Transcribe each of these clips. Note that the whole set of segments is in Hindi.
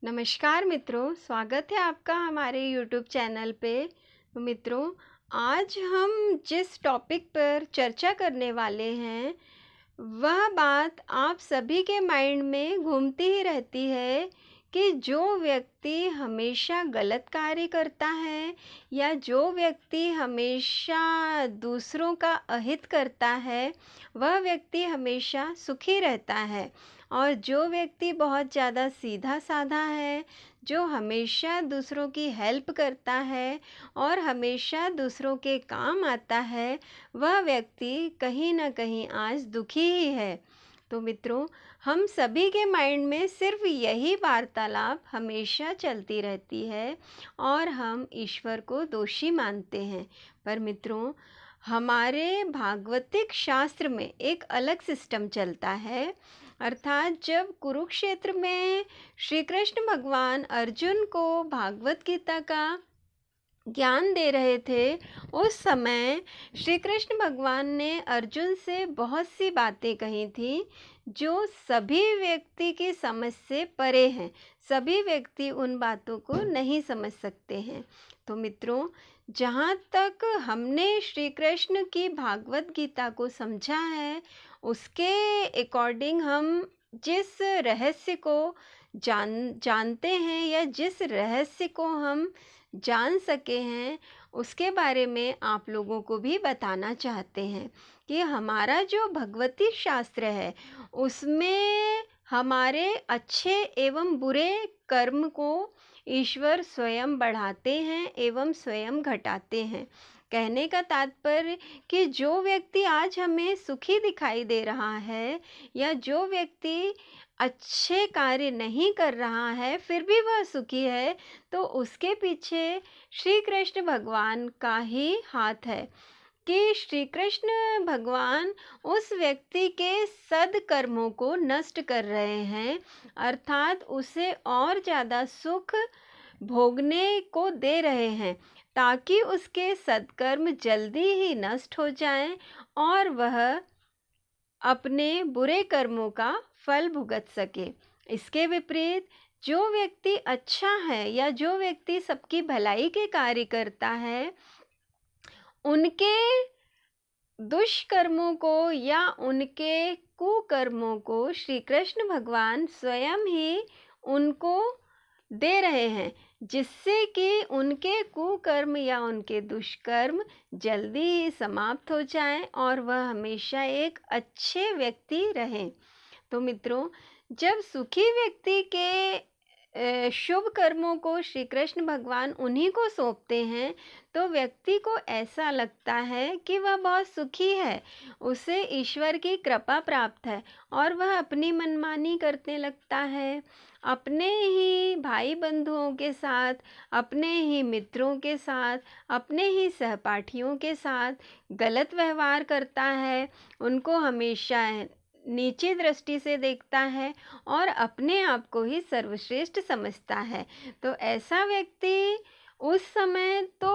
नमस्कार मित्रों, स्वागत है आपका हमारे YouTube चैनल पे। तो मित्रों, आज हम जिस टॉपिक पर चर्चा करने वाले हैं, वह बात आप सभी के माइंड में घूमती ही रहती है कि जो व्यक्ति हमेशा गलत कार्य करता है या जो व्यक्ति हमेशा दूसरों का अहित करता है, वह व्यक्ति हमेशा सुखी रहता है। और जो व्यक्ति बहुत ज़्यादा सीधा साधा है, जो हमेशा दूसरों की हेल्प करता है और हमेशा दूसरों के काम आता है, वह व्यक्ति कहीं न कहीं आज दुखी ही है। तो मित्रों, हम सभी के माइंड में सिर्फ यही वार्तालाप हमेशा चलती रहती है और हम ईश्वर को दोषी मानते हैं। पर मित्रों, हमारे भागवतिक शास्त्र में एक अलग सिस्टम चलता है। अर्थात जब कुरुक्षेत्र में श्री कृष्ण भगवान अर्जुन को भागवत गीता का ज्ञान दे रहे थे, उस समय श्री कृष्ण भगवान ने अर्जुन से बहुत सी बातें कही थी जो सभी व्यक्ति की समझ से परे हैं। सभी व्यक्ति उन बातों को नहीं समझ सकते हैं। तो मित्रों, जहाँ तक हमने श्री कृष्ण की भागवत गीता को समझा है, उसके अकॉर्डिंग हम जिस रहस्य को जानते हैं या जिस रहस्य को हम जान सके हैं, उसके बारे में आप लोगों को भी बताना चाहते हैं कि हमारा जो भगवती शास्त्र है, उसमें हमारे अच्छे एवं बुरे कर्म को ईश्वर स्वयं बढ़ाते हैं एवं स्वयं घटाते हैं। कहने का तात्पर्य कि जो व्यक्ति आज हमें सुखी दिखाई दे रहा है या जो व्यक्ति अच्छे कार्य नहीं कर रहा है फिर भी वह सुखी है, तो उसके पीछे श्री कृष्ण भगवान का ही हाथ है कि श्री कृष्ण भगवान उस व्यक्ति के सद्कर्मों को नष्ट कर रहे हैं, अर्थात उसे और ज़्यादा सुख भोगने को दे रहे हैं ताकि उसके सद्कर्म जल्दी ही नष्ट हो जाएं और वह अपने बुरे कर्मों का फल भुगत सके। इसके विपरीत जो व्यक्ति अच्छा है या जो व्यक्ति सबकी भलाई के कार्य करता है, उनके दुष्कर्मों को या उनके कुकर्मों को श्री कृष्ण भगवान स्वयं ही उनको दे रहे हैं, जिससे कि उनके कुकर्म या उनके दुष्कर्म जल्दी ही समाप्त हो जाएं और वह हमेशा एक अच्छे व्यक्ति रहें। तो मित्रों, जब सुखी व्यक्ति के शुभ कर्मों को श्री कृष्ण भगवान उन्हीं को सौंपते हैं, तो व्यक्ति को ऐसा लगता है कि वह बहुत सुखी है, उसे ईश्वर की कृपा प्राप्त है और वह अपनी मनमानी करने लगता है। अपने ही भाई बंधुओं के साथ, अपने ही मित्रों के साथ, अपने ही सहपाठियों के साथ गलत व्यवहार करता है, उनको हमेशा नीची दृष्टि से देखता है और अपने आप को ही सर्वश्रेष्ठ समझता है। तो ऐसा व्यक्ति उस समय तो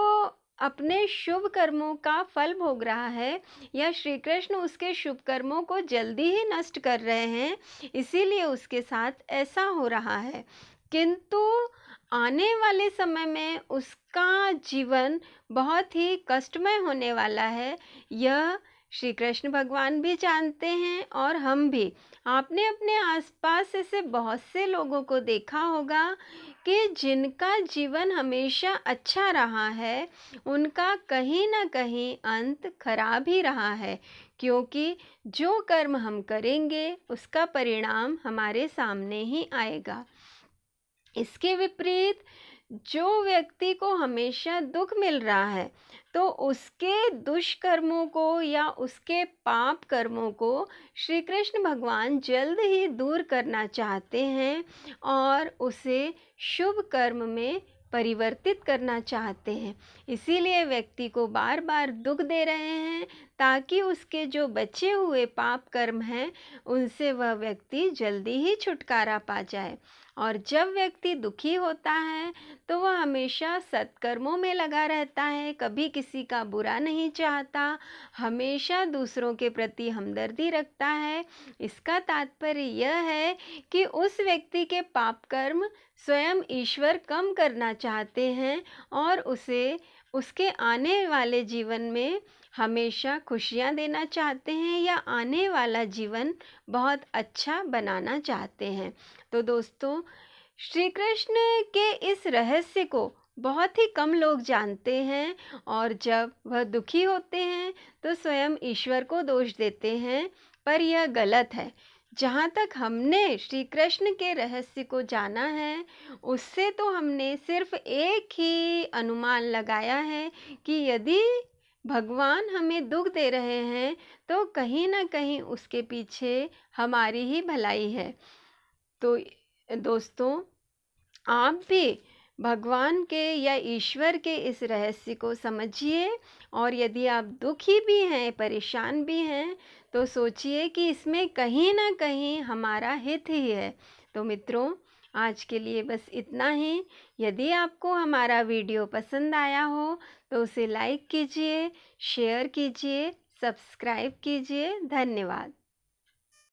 अपने शुभ कर्मों का फल भोग रहा है या श्री कृष्ण उसके शुभ कर्मों को जल्दी ही नष्ट कर रहे हैं, इसीलिए उसके साथ ऐसा हो रहा है। किंतु आने वाले समय में उसका जीवन बहुत ही कष्टमय होने वाला है, यह श्री कृष्ण भगवान भी जानते हैं और हम भी। आपने अपने आसपास ऐसे बहुत से लोगों को देखा होगा कि जिनका जीवन हमेशा अच्छा रहा है, उनका कहीं ना कहीं अंत खराब ही रहा है, क्योंकि जो कर्म हम करेंगे उसका परिणाम हमारे सामने ही आएगा। इसके विपरीत जो व्यक्ति को हमेशा दुख मिल रहा है, तो उसके दुष्कर्मों को या उसके पाप कर्मों को श्री कृष्ण भगवान जल्द ही दूर करना चाहते हैं और उसे शुभ कर्म में परिवर्तित करना चाहते हैं। इसीलिए व्यक्ति को बार बार दुख दे रहे हैं ताकि उसके जो बचे हुए पाप कर्म हैं, उनसे वह व्यक्ति जल्दी ही छुटकारा पा जाए। और जब व्यक्ति दुखी होता है तो वह हमेशा सत्कर्मों में लगा रहता है, कभी किसी का बुरा नहीं चाहता, हमेशा दूसरों के प्रति हमदर्दी रखता है। इसका तात्पर्य यह है कि उस व्यक्ति के पाप कर्म स्वयं ईश्वर कम करना चाहते हैं और उसे उसके आने वाले जीवन में हमेशा खुशियाँ देना चाहते हैं या आने वाला जीवन बहुत अच्छा बनाना चाहते हैं। तो दोस्तों, श्री कृष्ण के इस रहस्य को बहुत ही कम लोग जानते हैं और जब वह दुखी होते हैं तो स्वयं ईश्वर को दोष देते हैं, पर यह गलत है। जहाँ तक हमने श्री कृष्ण के रहस्य को जाना है, उससे तो हमने सिर्फ एक ही अनुमान लगाया है कि यदि भगवान हमें दुख दे रहे हैं तो कहीं ना कहीं उसके पीछे हमारी ही भलाई है। तो दोस्तों, आप भी भगवान के या ईश्वर के इस रहस्य को समझिए और यदि आप दुखी भी हैं, परेशान भी हैं, तो सोचिए कि इसमें कहीं ना कहीं हमारा हित ही है। तो मित्रों, आज के लिए बस इतना ही। यदि आपको हमारा वीडियो पसंद आया हो तो उसे लाइक कीजिए, शेयर कीजिए, सब्सक्राइब कीजिए। धन्यवाद।